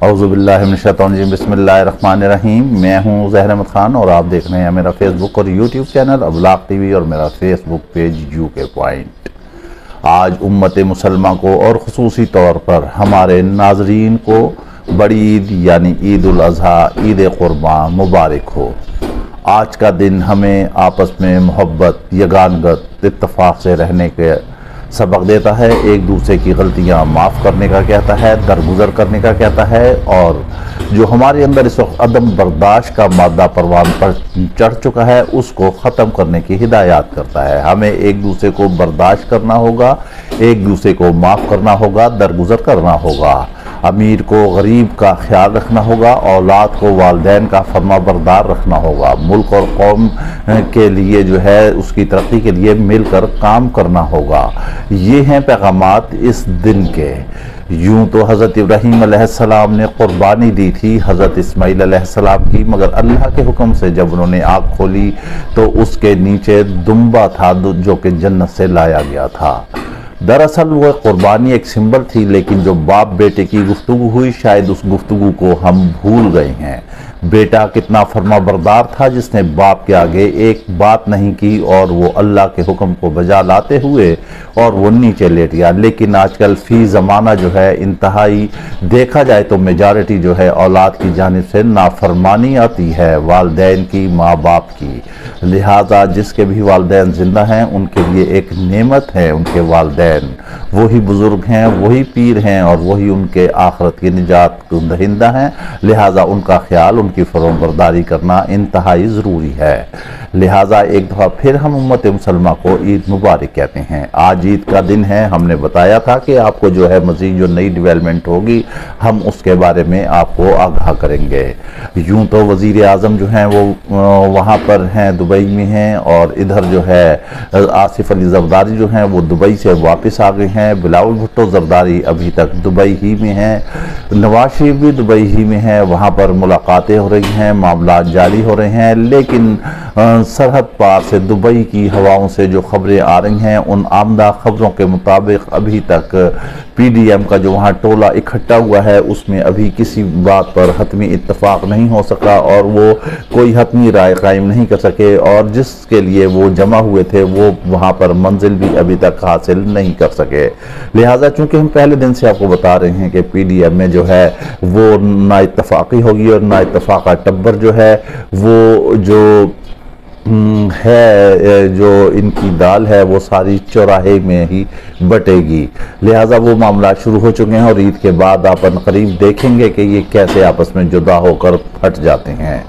औज़ुबिल्लाहि मिनश्शैतानिर्रजीम बिस्मिल्लाहिर्रहमानिर्रहीम। मैं हूँ ज़हर अहमद ख़ान और आप देख रहे हैं मेरा फेसबुक और यूट्यूब चैनल अब्लाग टीवी और मेरा फेसबुक पेज यूके पॉइंट। आज उम्मत मुसलमा को और ख़ुसूसी तौर पर हमारे नाज़रीन को बड़ी ईद यानी ईद उल अज़हा, ईद क़ुरबान मुबारक हो। आज का दिन हमें आपस में मोहब्बत, यगानगत, इत्तफ़ाक़ से रहने के सबक देता है, एक दूसरे की गलतियां माफ़ करने का कहता है, दरगुजर करने का कहता है, और जो हमारे अंदर इस वक्त अदम बर्दाश्त का मादा परवान पर चढ़ चुका है उसको ख़त्म करने की हिदायत करता है। हमें एक दूसरे को बर्दाश्त करना होगा, एक दूसरे को माफ़ करना होगा, दरगुजर करना होगा। अमीर को गरीब का ख्याल रखना होगा, औलाद को वालिदैन का फर्माबरदार रखना होगा, मुल्क और कौम के लिए जो है उसकी तरक्की के लिए मिलकर काम करना होगा। ये हैं पैगामात इस दिन के। यूँ तो हज़रत इब्राहीम अलैहिस्सलाम ने क़ुरबानी दी थी हज़रत इस्माईल अलैहिस्सलाम की, मगर अल्लाह के हुक्म से जब उन्होंने आँख खोली तो उसके नीचे दुम्बा था जो कि जन्नत से लाया गया था। दरअसल वो क़ुरबानी एक सिंबल थी, लेकिन जो बाप बेटे की गुफ्तगू हुई शायद उस गुफ्तगू को हम भूल गए हैं। बेटा कितना फर्माबरदार था जिसने बाप के आगे एक बात नहीं की और वो अल्लाह के हुक्म को बजा लाते हुए और वो नीचे लेट गया। लेकिन आजकल फ़ी ज़माना जो है इंतहाई देखा जाए तो मेजॉरिटी जो है औलाद की जानिब से नाफरमानी आती है वालिदैन की, माँ बाप की। लिहाजा जिसके भी वालिदैन ज़िंदा हैं उनके लिए एक नेमत है उनके वालिदैन। वही बुज़ुर्ग हैं, वही पीर हैं और वही उनके आखिरत की निजात दहिंदा हैं। लिहाजा उनका ख्याल, उनकी फरमाबरदारी करना इंतहाई ज़रूरी है। लिहाजा एक दफ़ा फिर हम उम्मत मुसलमा को ईद मुबारक कहते हैं। आज ईद का दिन है। हमने बताया था कि आपको जो है मज़ीद जो नई डेवलपमेंट होगी हम उसके बारे में आपको आगाह करेंगे। यूँ तो वज़ीर आज़म जो हैं वो वहाँ पर हैं, दुबई में हैं, और इधर जो है आसिफ अली ज़रदारी जो हैं वो दुबई से वापस आ गए हैं। बिलावल भुट्टो ज़रदारी अभी तक दुबई ही में हैं, नवाज शरीफ भी दुबई ही में है। वहाँ पर मुलाकातें हो रही हैं, मामला जारी हो रहे हैं, लेकिन सरहद पार से दुबई की हवाओं से जो खबरें आ रही हैं उन आमदा खबरों के मुताबिक अभी तक पीडीएम का जो वहाँ टोला इकट्ठा हुआ है उसमें अभी किसी बात पर हतमी इत्तफाक नहीं हो सका और वो कोई हतमी राय कायम नहीं कर सके, और जिसके लिए वो जमा हुए थे वो वहाँ पर मंजिल भी अभी तक हासिल नहीं कर सके। लिहाजा चूँकि हम पहले दिन से आपको बता रहे हैं कि पीडीएम में जो है वो ना इत्तफाक़ी होगी और ना इत्तफाक़ा टब्बर जो है वो जो है जो इनकी दाल है वो सारी चौराहे में ही बटेगी। लिहाजा वो मामला शुरू हो चुके हैं और ईद के बाद आप करीब देखेंगे कि ये कैसे आपस में जुदा होकर फट जाते हैं।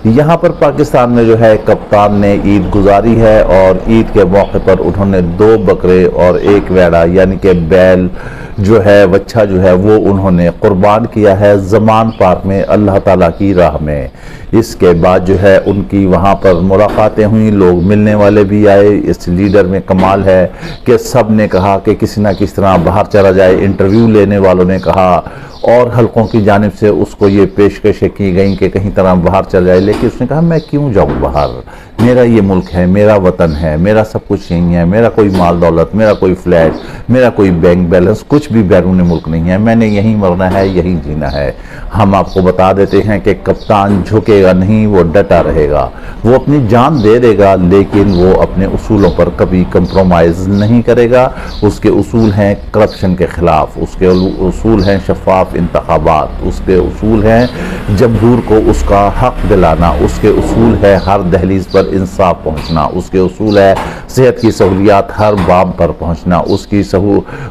यहाँ पर पाकिस्तान में जो है कप्तान ने ईद गुजारी है और ईद के मौके पर उन्होंने 2 बकरे और 1 वेड़ा यानी कि बैल जो है, बच्चा जो है वो उन्होंने कुर्बान किया है ज़मान पार्क में अल्लाह ताला की राह में। इसके बाद जो है उनकी वहाँ पर मुलाकातें हुई, लोग मिलने वाले भी आए। इस लीडर में कमाल है कि सब ने कहा कि किसी ना किसी तरह बाहर चला जाए। इंटरव्यू लेने वालों ने कहा और हलकों की जानिब से उसको ये पेशकशें की गई कि कहीं तरह बाहर चल जाए, लेकिन उसने कहा मैं क्यों जाऊँ बाहर, मेरा ये मुल्क है, मेरा वतन है, मेरा सब कुछ यहीं है, मेरा कोई माल दौलत, मेरा कोई फ्लैट, मेरा कोई बैंक बैलेंस कुछ भी बैरून मुल्क नहीं है, मैंने यहीं मरना है, यहीं जीना है। हम आपको बता देते हैं कि कप्तान झुकेगा नहीं, वो डटा रहेगा, वो अपनी जान दे देगा, लेकिन वो अपने उसूलों पर कभी कंप्रोमाइज़ नहीं करेगा। उसके उसूल हैं करप्शन के ख़िलाफ़, उसके उसूल हैं शफाफ इंतखाबात, उसके उसूल हैं जमहूर को उसका हक दिलाना, उसके उसूल है हर दहलीज पर इंसाफ पहुंचना, उसके उसूल है सेहत की सहूलियात हर बाब पर पहुंचना,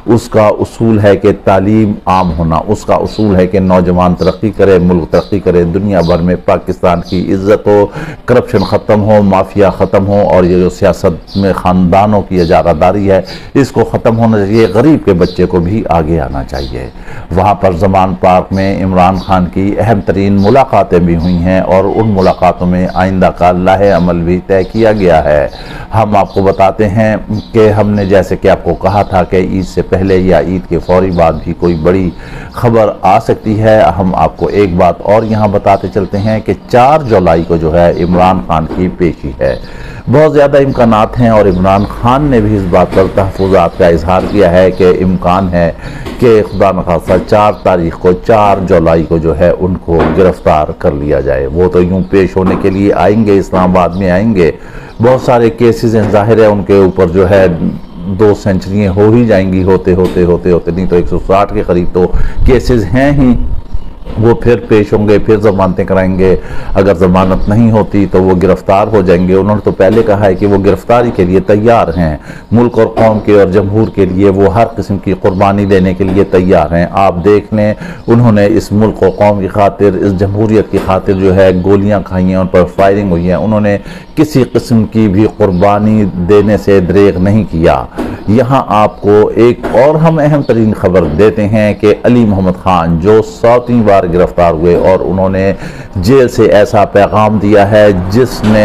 उसका उसूल है कि तालीम आम होना, उसका उसूल है कि नौजवान तरक्की करे, मुल्क तरक्की करे, दुनिया भर में पाकिस्तान की इज्जत हो, करप्शन ख़त्म हो, माफिया ख़त्म हो, और ये जो सियासत में ख़ानदानों की इजारादारी है इसको ख़त्म होना चाहिए। गरीब के बच्चे को भी आगे आना चाहिए। वहाँ पर ज़मान पार्क में इमरान खान की अहम तरीन मुलाकातें भी हुई हैं और उन मुलाकातों में आइंदा का लाहे अमल भी तय किया गया है। हम आपको बताते हैं कि हमने जैसे कि आपको कहा था कि ईद से पहले या ईद के फौरी बाद भी कोई बड़ी खबर आ सकती है। हम आपको एक बात और यहाँ बताते चलते हैं कि 4 जुलाई को जो है इमरान खान की पेशी है। बहुत ज़्यादा इम्कानात हैं और इमरान खान ने भी इस बात पर तहफ़्फ़ुज़ात का इजहार किया है कि इम्कान है कि खुदा न खासा 4 तारीख को 4 जुलाई को जो है उनको गिरफ़्तार कर लिया जाए। वो तो यूँ पेश होने के लिए आएंगे, इस्लामाबाद में आएंगे, बहुत सारे केसेस हैं, ज़ाहिर है उनके ऊपर जो है 2 सेंचुरियाँ हो ही जाएंगी, होते नहीं तो 160 के करीब तो केसेस हैं ही। वो फिर पेश होंगे, फिर ज़मानतें कराएंगे, अगर ज़मानत नहीं होती तो वो गिरफ़्तार हो जाएंगे। उन्होंने तो पहले कहा है कि वो गिरफ़्तारी के लिए तैयार हैं, मुल्क और कौम के और जमहूर के लिए वो हर किस्म की कुर्बानी देने के लिए तैयार हैं। आप देख लें, उन्होंने इस मुल्क और कौम की खातिर, इस जमहूरियत की खातिर जो है गोलियाँ खाई हैं, उन पर फायरिंग हुई है, उन्होंने किसी किस्म की भी कुर्बानी देने से दरेग नहीं किया। यहाँ आपको एक और हम अहम तरीन खबर देते हैं कि अली मोहम्मद खान जो 7वीं बार गिरफ्तार हुए और उन्होंने जेल से ऐसा पैगाम दिया है जिसने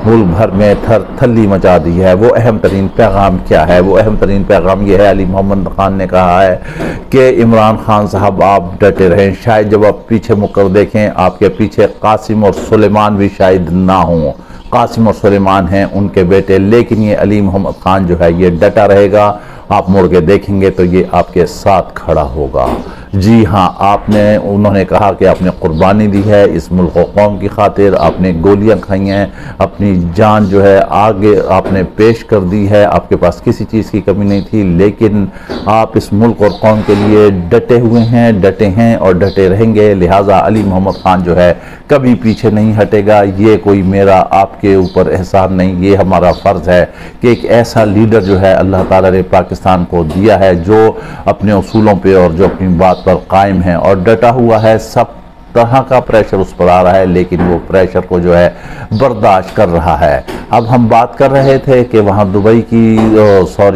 मुल्क भर में थल्ली मचा दी है। वो अहम तरीन पैगाम क्या है? वो अहम तरीन पैगाम ये है, अली मोहम्मद खान ने कहा है कि इमरान खान साहब आप डटे रहें। शायद जब आप पीछे मुकर देखें, आपके पीछे कासिम और सुलेमान भी शायद ना हों। कासिम और सुलेमान हैं उनके बेटे, लेकिन ये अली मोहम्मद खान जो है ये डटा रहेगा। आप मुड़ के देखेंगे तो ये आपके साथ खड़ा होगा। जी हाँ, उन्होंने कहा कि आपने कुर्बानी दी है इस मुल्क और कौम की खातिर, आपने गोलियां खाई हैं, अपनी जान जो है आगे आपने पेश कर दी है, आपके पास किसी चीज़ की कमी नहीं थी, लेकिन आप इस मुल्क और कौम के लिए डटे हुए हैं, डटे हैं और डटे रहेंगे। लिहाजा अली मोहम्मद खान जो है कभी पीछे नहीं हटेगा। ये कोई मेरा आपके ऊपर एहसान नहीं, ये हमारा फ़र्ज़ है कि एक ऐसा लीडर जो है अल्लाह ताला ने पाकिस्तान को दिया है जो अपने उसूलों पे और जो अपनी बात पर कायम है और डटा हुआ है। सब तरह का प्रेशर उस पर आ रहा है, लेकिन वो प्रेशर को जो है बर्दाश्त कर रहा है। अब हम बात कर रहे थे कि वहाँ दुबई की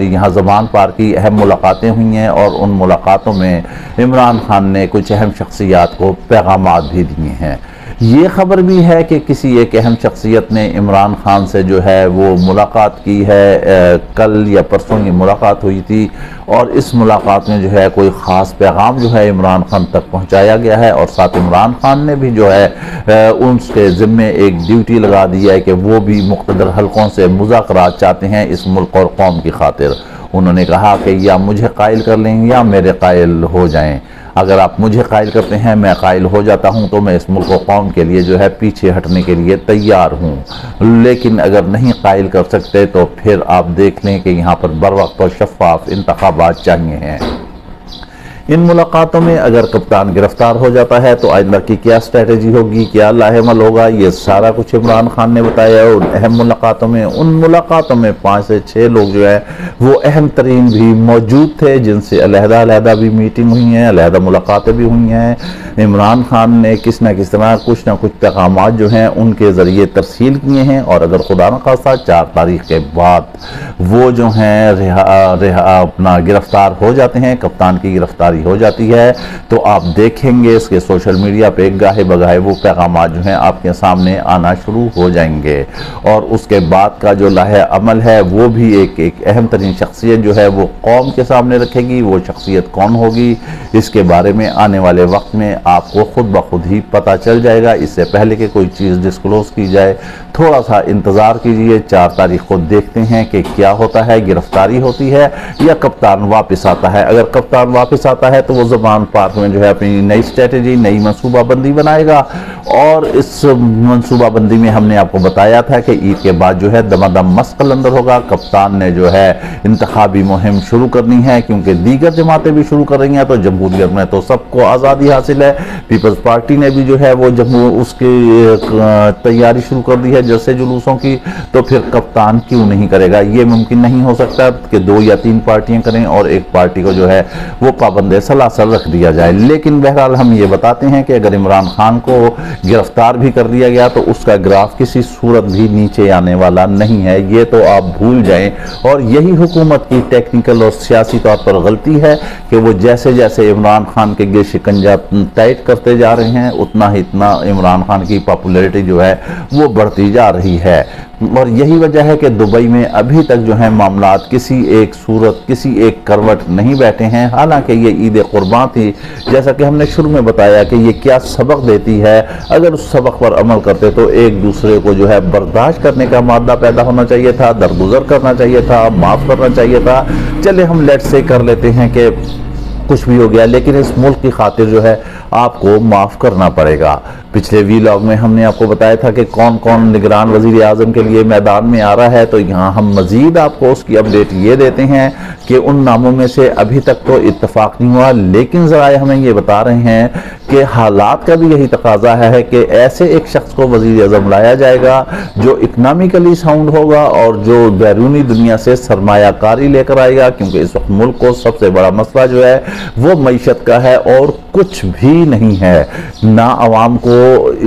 यहाँ ज़मान पार की अहम मुलाकातें हुई हैं और उन मुलाकातों में इमरान खान ने कुछ अहम शख्सियात को पैगामात भी दिए हैं। ये ख़बर भी है कि किसी एक अहम शख्सियत ने इमरान खान से जो है वो मुलाकात की है। कल या परसों ये मुलाकात हुई थी और इस मुलाकात में जो है कोई ख़ास पैगाम जो है इमरान खान तक पहुंचाया गया है और साथ इमरान खान ने भी जो है उनके ज़िम्मे एक ड्यूटी लगा दी है कि वो भी मुख्तलिफ हलकों से मुज़ाकरात चाहते हैं इस मुल्क और कौम की खातिर। उन्होंने कहा कि या मुझे कायल कर लें या मेरे कायल हो जाएं। अगर आप मुझे कायल करते हैं, मैं कायल हो जाता हूं, तो मैं इस मुल्क और कौम के लिए जो है पीछे हटने के लिए तैयार हूं। लेकिन अगर नहीं कायल कर सकते तो फिर आप देख लें कि यहाँ पर बर वक्त और शफाफ इंतखाबात चाहिए हैं। इन मुलाकातों में अगर कप्तान गिरफ्तार हो जाता है तो आइंदा की क्या स्ट्रेटजी होगी, क्या लाहेमल होगा, ये सारा कुछ इमरान खान ने बताया। उन अहम मुलाकातों में 5 से 6 लोग जो है वो अहम तरीन भी मौजूद थे, जिनसे अलहदा भी मीटिंग हुई हैं, अलहदा मुलाकातें भी हुई हैं। इमरान खान ने किस न किस तरह कुछ ना कुछ पैगामात जो हैं उनके ज़रिए तरसील किए हैं और अगर खुदा न खासा 4 तारीख के बाद वो जो हैं अपना गिरफ्तार हो जाते हैं, कप्तान की गिरफ्तारी हो जाती है, तो आप देखेंगे इसके सोशल मीडिया पे गाहे बगाहे वो पैगामात जो हैं आपके सामने आना शुरू हो जाएंगे। और उसके बाद का जो लाहे अमल है वो भी एक अहम तरीन शख्सियत जो है वो कौम के सामने रखेगी। वो शख्सियत कौन होगी, इसके बारे में आने वाले वक्त में आपको खुद ब खुद ही पता चल जाएगा। इससे पहले कि कोई चीज़ डिस्क्लोज की जाए, थोड़ा सा इंतज़ार कीजिए। 4 तारीख को देखते हैं कि क्या होता है, गिरफ्तारी होती है या कप्तान वापस आता है। अगर कप्तान वापस आता है तो वो ज़बान पार्क में जो है अपनी नई स्ट्रेटजी, नई मनसूबाबंदी बनाएगा। और इस मनसूबाबंदी में हमने आपको बताया था कि ईद के बाद जो है दमादम मस्त कलंदर होगा। कप्तान ने जो है इंतखाबी मुहिम शुरू करनी है, क्योंकि दीगर जमातें भी शुरू कर रही हैं, तो जमहूरियत में तो सबको आज़ादी हासिल है। पीपल्स पार्टी ने भी जो है वो उसकी तैयारी शुरू कर दी है जैसे जुलूसों की, तो फिर कप्तान क्यों नहीं करेगा? ये मुमकिन नहीं हो सकता कि 2 या 3 पार्टियां करें और एक पार्टी को जो है वो पाबंद सलासल रख दिया जाए। लेकिन बहरहाल हम ये बताते हैं कि अगर इमरान खान को गिरफ्तार भी कर दिया गया तो उसका ग्राफ किसी सूरत भी नीचे आने वाला नहीं है, ये तो आप भूल जाएं। और यही हुकूमत की टेक्निकल और सियासी तौर पर गलती है कि वो जैसे जैसे इमरान खान के गिर शिकंजा टाइट करते जा रहे हैं, उतना ही इतना इमरान खान की पॉपुलैरिटी जो है वो बढ़ती जा रही है। और यही वजह है कि दुबई में अभी तक जो है मामलात किसी एक सूरत, किसी एक करवट नहीं बैठे हैं। हालांकि ये ईद कुर्बान थी, जैसा कि हमने शुरू में बताया कि ये क्या सबक देती है। अगर उस सबक पर अमल करते तो एक दूसरे को जो है बर्दाश्त करने का मादा पैदा होना चाहिए था, दरगुजर करना चाहिए था, माफ़ करना चाहिए था। चले हम लेट से कर लेते हैं कि कुछ भी हो गया, लेकिन इस मुल्क की खातिर जो है आपको माफ़ करना पड़ेगा। पिछले वीलॉग में हमने आपको बताया था कि कौन कौन निगरान वज़ीर आज़म के लिए मैदान में आ रहा है, तो यहाँ हम मज़ीद आपको उसकी अपडेट ये देते हैं कि उन नामों में से अभी तक तो इत्तफाक नहीं हुआ, लेकिन ज़राए हमें ये बता रहे हैं कि हालात का भी यही तकाजा है कि ऐसे एक शख्स को वज़ीर आज़म लाया जाएगा जो इकनॉमिकली साउंड होगा और जो बैरूनी दुनिया से सरमायाकारी लेकर आएगा, क्योंकि इस वक्त मुल्क को सबसे बड़ा मसला जो है वो मईशत का है और कुछ भी नहीं है। ना आवाम को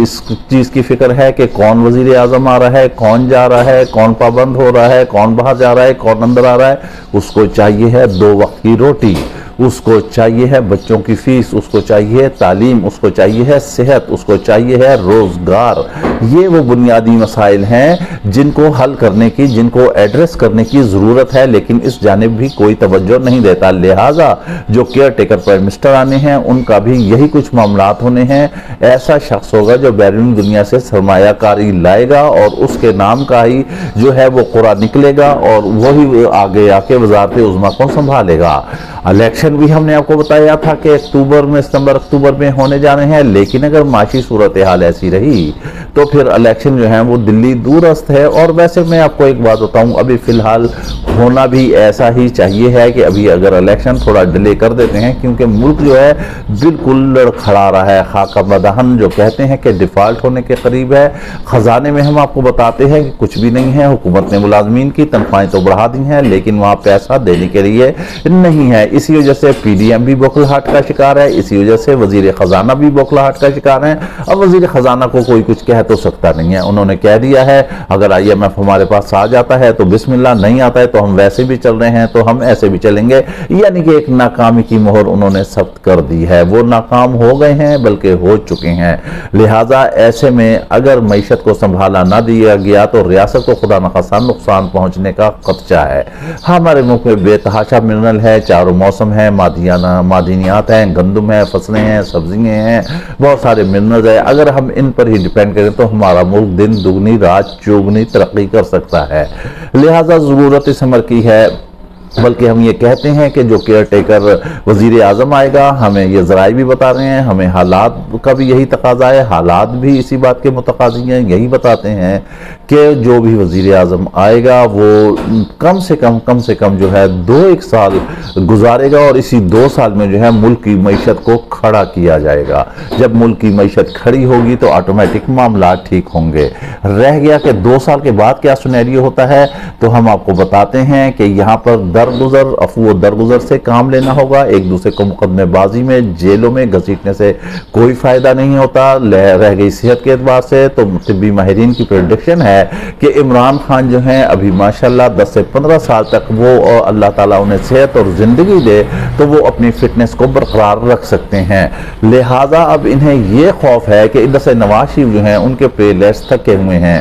इस चीज़ की फिक्र है कि कौन वज़ीर आज़म आ रहा है, कौन जा रहा है, कौन पाबंद हो रहा है, कौन बाहर जा रहा है, कौन अंदर आ रहा है। उसको चाहिए है 2 वक्त की रोटी, उसको चाहिए है बच्चों की फीस, उसको चाहिए तालीम, उसको चाहिए है सेहत, उसको चाहिए है रोजगार। ये वो बुनियादी मसाइल हैं जिनको हल करने की, जिनको एड्रेस करने की ज़रूरत है, लेकिन इस जानिब भी कोई तवज्जो नहीं देता। लिहाजा जो केयर टेकर प्राइम मिनिस्टर आने हैं उनका भी यही कुछ मामलात होने हैं। ऐसा शख्स होगा जो बैरून दुनिया से सरमायाकारी लाएगा और उसके नाम का ही जो है वो कुरा निकलेगा और वही आगे आके वजारत उज़्मा को संभालेगा। इलेक्शन भी हमने आपको बताया था कि अक्टूबर में, सितंबर अक्टूबर में होने जा रहे हैं, लेकिन अगर माशी सूरत हाल ऐसी रही तो फिर इलेक्शन जो है वो दिल्ली दूरस्थ है। और वैसे मैं आपको एक बात बताऊं, अभी फिलहाल होना भी ऐसा ही चाहिए है कि अभी अगर इलेक्शन थोड़ा डिले कर देते हैं, क्योंकि मुल्क जो है बिल्कुल लड़खड़ा रहा है, खाका बदहन जो कहते हैं कि डिफॉल्ट होने के करीब है। खजाने में हम आपको बताते हैं कि कुछ भी नहीं है, हुकूमत ने मुलाजमीन की तनख्वाहें तो बढ़ा दी हैं, लेकिन वहाँ पैसा देने के लिए नहीं है। इसी वजह से पीडीएम भी बौखलाहट का शिकार है, इसी वजह से वजीर खजाना भी बौखलाहट का शिकार है। अब वजीर खजाना को कोई कुछ कह तो सकता नहीं है, उन्होंने कह दिया है अगर IMF हमारे पास आ जाता है तो बिस्मिल्लाह, नहीं आता है तो हम वैसे भी चल रहे हैं तो हम ऐसे भी चलेंगे। यानी कि एक नाकामी की मोहर उन्होंने सख्त कर दी है। वो नाकाम हो गए हैं, बल्कि हो चुके हैं। लिहाजा ऐसे में अगर मईशत को संभाला ना दिया गया तो रियासत को खुदा न खासा नुकसान पहुंचने का खदशा है। हमारे मुल्क में बेतहाशा मिनरल है, चारों मौसम है, मादनियात हैं, गंदम है, फसलें हैं, सब्जियां हैं, बहुत सारे मिनरल्स है। अगर हम इन पर ही डिपेंड करें तो हमारा मुल्क दिन दुगनी रात चौगुनी तरक्की कर सकता है। लिहाजा ज़रूरत इस अमर की है, बल्कि हम ये कहते हैं कि जो केयर टेकर वज़ीर आज़म आएगा, हमें ये ज़राए भी बता रहे हैं, हमें हालात का भी यही तकाजा है, हालात भी इसी बात के मुतकाज़ी हैं, यही बताते हैं कि जो भी वज़ीर आज़म आएगा वो कम से कम जो है 2-1 साल गुजारेगा और इसी 2 साल में जो है मुल्क की मईशत को खड़ा किया जाएगा। जब मुल्क की मईशत खड़ी होगी तो ऑटोमेटिक मामला ठीक होंगे। रह गया कि 2 साल के बाद क्या सुनेरियो होता है, तो हम आपको बताते हैं कि यहाँ पर दरगुजर, अफू दरगुजर से काम लेना होगा। एक दूसरे को मुकदमेबाजी में, जेलों में घसीटने से कोई फायदा नहीं होता। रह गई सेहत के एतबार से तो तिब्बी माहिरीन की प्रेडिक्शन है कि इमरान खान जो हैं अभी माशाल्लाह 10 से 15 साल तक वो अल्लाह ताला उन्हें सेहत और जिंदगी दे तो वो अपनी फिटनेस को बरकरार रख सकते हैं। लिहाजा अब इन्हें ये खौफ है कि इधर से नवाज शरीफ जो हैं उनके प्लेलिस्ट थके हुए हैं,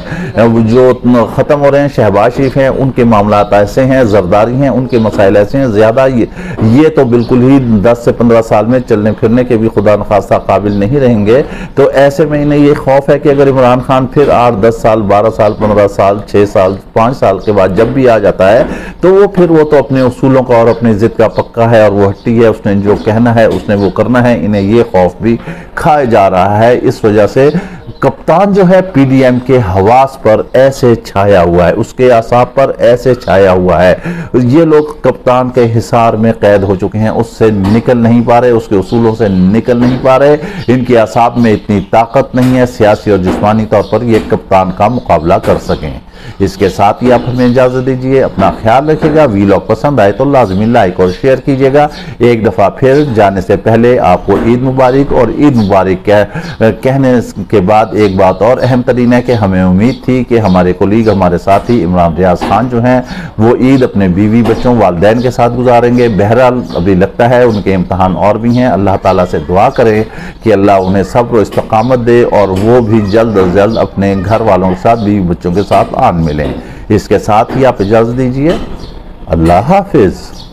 जो ख़त्म हो रहे हैं। शहबाज शरीफ हैं, उनके मामला ऐसे हैं, जरदारी हैं, उनके मसाइल ऐसे हैं ज़्यादा। ये तो बिल्कुल ही 10 से 15 साल में चलने फिरने के भी खुदा न खास्ता काबिल नहीं रहेंगे। तो ऐसे में इन्हें ये खौफ है कि अगर इमरान खान फिर 8-10 साल, 12 साल, 15 साल, 6 साल, 5 साल के बाद जब भी आ जाता है तो वो तो अपने उसूलों का और अपनी जिद का पक्का है और वो हट्टी है, उसने जो कहना है उसने वो करना है। इन्हें ये खौफ भी खाया जा रहा है। इस वजह से कप्तान जो है पीडीएम के हवास पर ऐसे छाया हुआ है, उसके आसाब पर ऐसे छाया हुआ है। ये लोग कप्तान के हिसार में कैद हो चुके हैं, उससे निकल नहीं पा रहे, उसके उसूलों से निकल नहीं पा रहे। इनके आसाब में इतनी ताकत नहीं है सियासी और जिस्मानी तौर पर ये कप्तान का मुकाबला कर सकें। इसके साथ ही आप हमें इजाजत दीजिए, अपना ख्याल रखिएगा। वीलॉग पसंद आए तो लाजमी लाइक और शेयर कीजिएगा। एक दफ़ा फिर जाने से पहले आपको ईद मुबारक, और ईद मुबारक कहने के बाद एक बात और अहम तरीन है कि हमें उम्मीद थी कि हमारे कोलीग, हमारे साथी इमरान रियाज खान जो हैं वो ईद अपने बीवी बच्चों वालिदैन के साथ गुजारेंगे। बहरहाल अभी लगता है उनके इम्तहान और भी हैं। अल्लाह ताला से दुआ करें कि अल्लाह उन्हें सब्र और इस्तकामत दे और वो भी जल्द अज जल्द अपने घर वालों के साथ, बीवी बच्चों के साथ आ फुरकान मिलें। इसके साथ ही आप इजाज़त दीजिए। अल्लाह हाफिज़।